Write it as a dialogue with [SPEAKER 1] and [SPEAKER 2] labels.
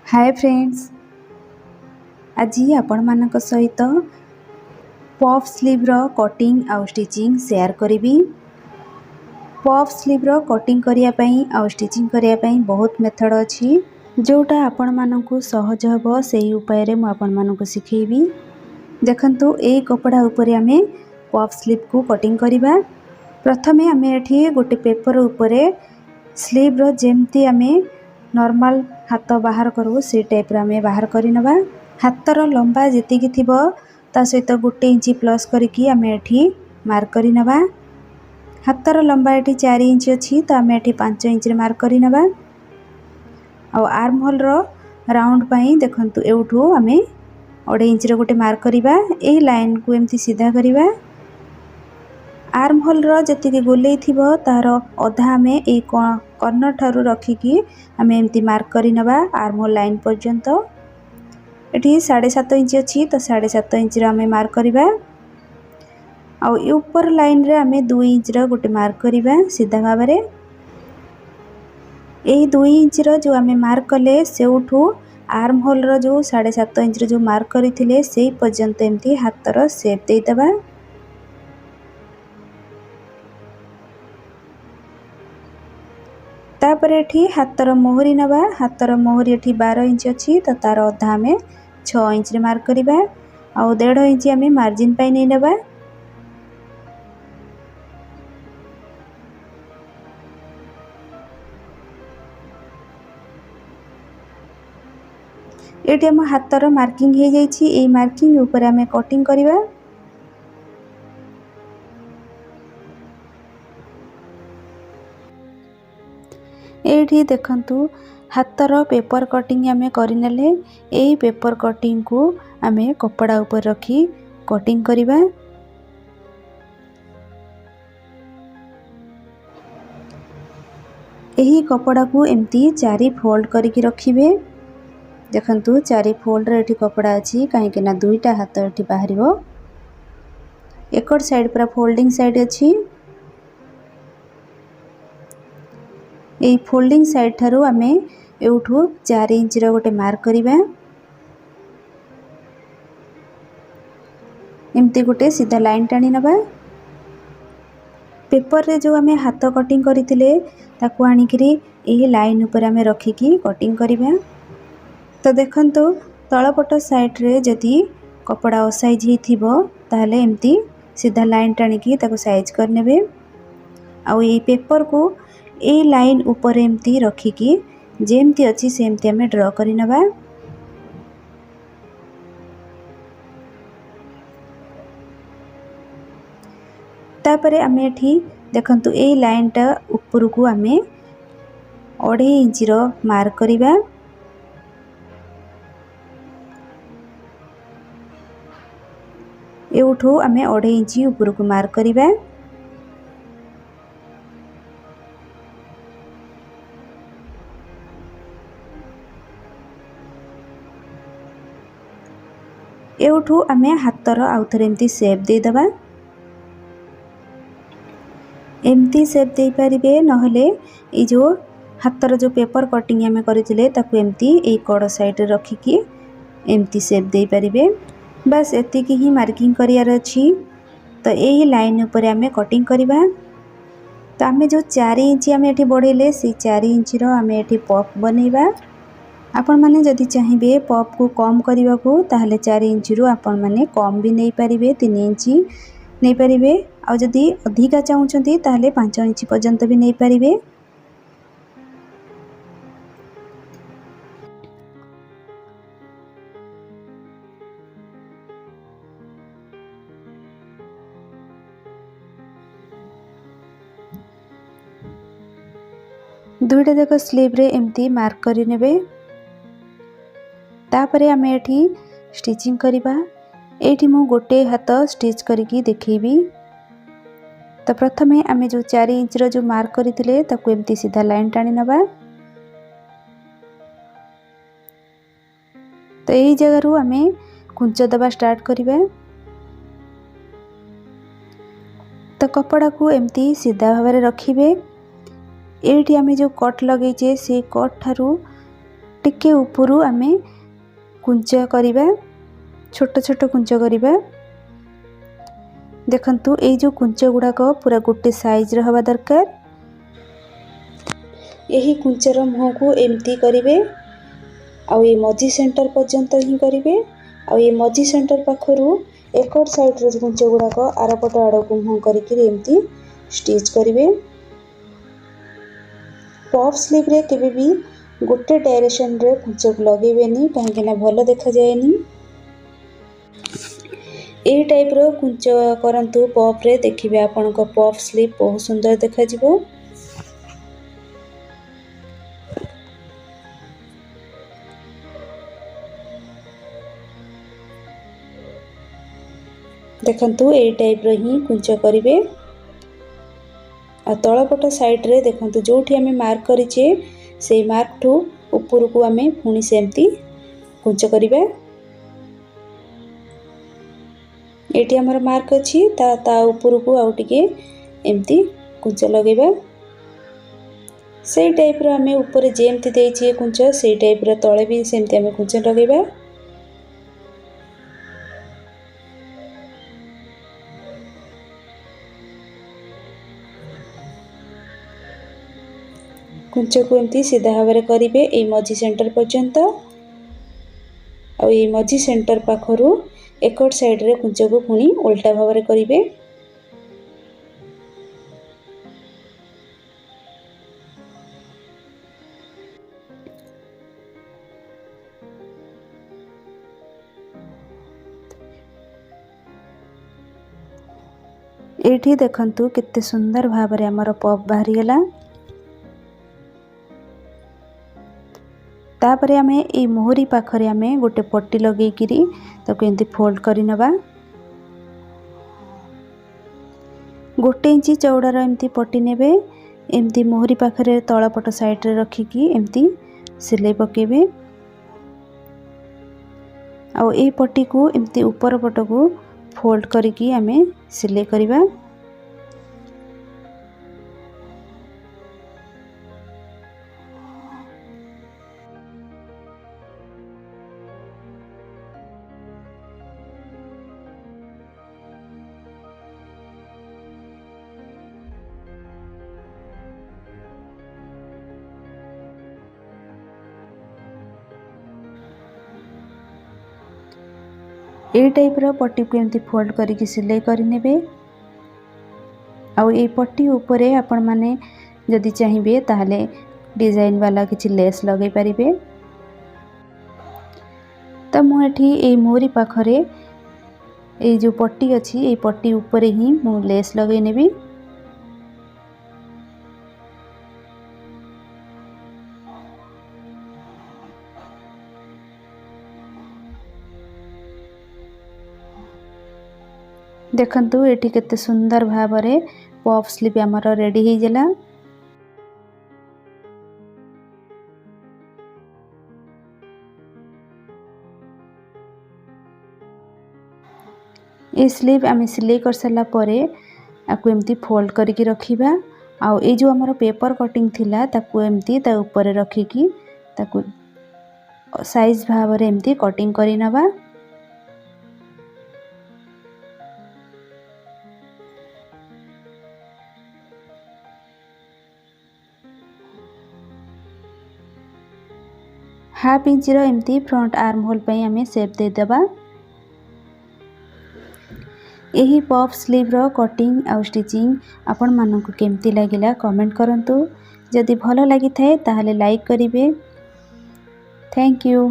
[SPEAKER 1] Hi friends, आज आपण मानक सहित पफ स्लीव रो कटिंग आउ स्टिचिंग शेयर करी। पफ स्लीव रो कटिंग करिया पई आउ स्टिचिंग करिया पई बहुत मेथड अछि, जोटा आपण मानकु सहज हबो सेही उपाय रे मु आपण मानकु सिखेबी। देखंतु ए कपड़ा ऊपर आमे पफ स्लीव को कटिंग करिबा। प्रथमे आमे एठी गोटे पेपर ऊपर स्लीव रो जेमती आमे नॉर्मल हाथ बाहर करू से टाइप आमे बाहर करिनबा। हाथर लंबा जेतिकी थिबो ता सहित 1 इंच प्लस करिकी आमे एठी मार्क करिनबा। हाथर लंबा एठी 4 इंच अछि तो आमे एठी 5 इंच रे मार्क करिनबा। आ आर्म होल रो राउंड पई देखंतु एउठू आमे 1.5 इंच रे गोटे मार्क करिबा। एही लाइन को एमती सीधा करिबा। आर्म होल रो जेतिकी गोले थिबो तार अधा आमे ए कॉर्नर ठारू रखिकी आमे एमती मार्क करिनबा आर्म होल लाइन पर्यंत। एठी 7.5 इंच अछि तो 7.5 इंच रे आमे मार्क करिबा। आ ऊपर लाइन रे आमे 2 इंच रो गोटे मार्क करिबा सीधा भाबरे। एही 2 इंच रो जो आमे मार्क कले सेउठू आर्म होल रो जो 7.5 इंच रे जो मार्क करिथिले सेही पर्यंत एमती हाथर शेप देई दबा। तापर एठी हाथर मोहरी नबा। हाथर मोहरी एठी 12 इंच अछि तो तार अधा आमे 6 इंच रे मार्क करिबा। आ 1.5 इंच आमे मार्जिन पाई नै नबा। एठी हम हाथर मार्किंग हे जाईछि। ए मार्किंग ऊपर आमे कटिंग करिबा। एठी देखंतु हाथर पेपर कटिंग आमे करिनेले। एही पेपर कटिंग को आमे कपड़ा ऊपर रखी कटिंग करिबा। एही कपड़ा को एमती 4 फोल्ड करिकी रखिबे। देखंतु 4 फोल्ड रे एठी कपड़ा अछि काहे कि ना दुईटा हाथ एठी बाहरिबो। एकड़ साइड पूरा फोल्डिंग साइड अछि। ए फोल्डिंग साइड थारू आमे एउठू 4 इंच रो गोटे मार्क करिबा। एमती गोटे सीधा लाइन टाणी नबा। पेपर रे जो आमे हाथ कटिंग करिथिले ताकू आनिकरी एही लाइन ऊपर आमे रखिकी कटिंग करिबा। तो देखंतु तळपट साइड रे जदी कपड़ा साइज ही थिबो ताहले एमती सीधा लाइन टाणीकी ताकू साइज कर नेबे। आ ए पेपर को ए लाइन ऊपर एमती रखिकी जेमती अछि सेमती आमे ड्रा करिनबा। तापरे आमे एठी देखंतु ए लाइन टा ऊपर को आमे 1.5 इंच रो मार्क करिबा। एउठू आमे 1.5 इंच ऊपर को मार्क करिबा। एउठू आमे हाथर आउथरे एमती शेप दे दबा। एमती शेप दे परिबे नहले ए जो हाथर जो पेपर कटिंग आमे करिथिले ताकू एमती ए कड़ साइड रे रखिकी एमती शेप दे परिबे। बस एतिकी ही मार्किंग करियार अछि। तो एही लाइन ऊपर आमे कटिंग करिबा। तो आमे जो 4 इंच आमे एठी बढ़ेले से 4 इंच रो आमे एठी पफ बनेबा। आपण माने जदि चाहिबे पफ को कम करिवा को ताहले 4 इंच रु आपण माने कम भी नै परिबे 3 इंच नै परिबे। आ जदि अधिका चाहुचंती ताहले 5 इंच पर्यंत भी नै परिबे। दुईटा जाक स्लीव रे एमती मार्क करि नेबे। तापरे आमे एठी स्टिचिंग करिबा। एठी मु गोटे हाथ स्टिच करिकी देखैबी। तो प्रथमे आमे जो 4 इंच रो जो मार्क करिथिले ताकू एमती सीधा लाइन टाणी नबा। तो एही जगह रु आमे कुंच दबा स्टार्ट करिबा। तो कपड़ा को एमती सीधा भाबरे रखिबे। एठी आमे जो कट लगैचे से कट थारू टिके उपरू आमे कुंच करिबा, छोट छोट कुंच करिबा। देखंतु ए जो कुंच गुड़ाक पूरा गोटे साइज रे हवा दरकार। यही कुंचर मुह को एमती करिवे आउ ये मझी सेंटर पर्यंत ही करिवे। आउ ये मझी सेंटर पाखरु एकड़ साइड रे कुंच गुड़ाक आरपट आड़ को मुह करिकि एमती स्टिच करिवे। पफ स्लीव रे केबे भी गोटे डायरेक्शन रे कुंच को लगेबेनी, काहेकि ना भलो देखा जाएनी। ए टाइप रो कुंच करंतु पफ रे, देखिबे आपन को पफ स्लीव बहुत सुंदर देखा जिवो। देखंतु ए टाइप रो ही कुंच करिवे। आ तळपट साइड रे देखंतु जोठी हमें मार्क करिचे से मार्क ठू ऊपर को हमें पुणी सेमती कुंच करिवे। एटी हमर मार्क अछि ता ऊपर को आउ टिके एमती कुंच लगेबा। से टाइप रो हमें ऊपर जेमती देइछि कुंच, से टाइप रो तळे भी सेमती हमें कुंच लगेबा। कुंच को एमती सीधा भाव में करिवे ए मझी सेंटर पर्यंत। आ ये मझी सेंटर पाखरु एकड़ साइड रे कुंच को पुणी उल्टा भाव में करिवे। एठी देखंतु कित्ते सुंदर भाव में हमर पफ बाहरी गेला। तापरे आमे ए मोहरी पाखरे आमे गोटे पट्टी लगे किरी ताको एंती फोल्ड करि नबा। गोटे इंची चौड़ार एमती पट्टी नेबे, एमती मोहरी पाखरे तळपट साइड रे रखिकी एमती सिलाई पकेबे। आ ए पट्टी को एमती ऊपर पट को फोल्ड करिकी आमे सिलाई करिबा। ए टाइप रो पट्टी को एमती फोल्ड करिकी सिलाई करिनेबे। आउ ए पट्टी ऊपरे आपण माने जदि चाहिबे ताहले डिजाइन वाला किछि लेस लगे परिबे। त मु एठी ए मोरी पाखरे ए जो पट्टी अछि ए पट्टी ऊपरे ही मु लेस लगे नेबी। देखंतु एठी केते सुंदर भाव में पफ स्लीव हमर रेडी हो गेला। ए स्लीव आमे सिलाई कर सला परे आकु एमती फोल्ड करके रखिबा। आउ ए जो हमर पेपर कटिंग थिला ताकु एमती ता ऊपर रखिकी ताकु साइज भाव में एमती कटिंग करि नबा। हाफ इंच रो एमती फ्रंट आर्म होल पे हमें शेप दे देबा। यही पफ स्लीव रो कटिंग आउ स्टिचिंग आपण मानकु केमती लागिला कमेंट करंतु। जदि भलो लागि थाए ताहले लाइक करिवे। Thank you.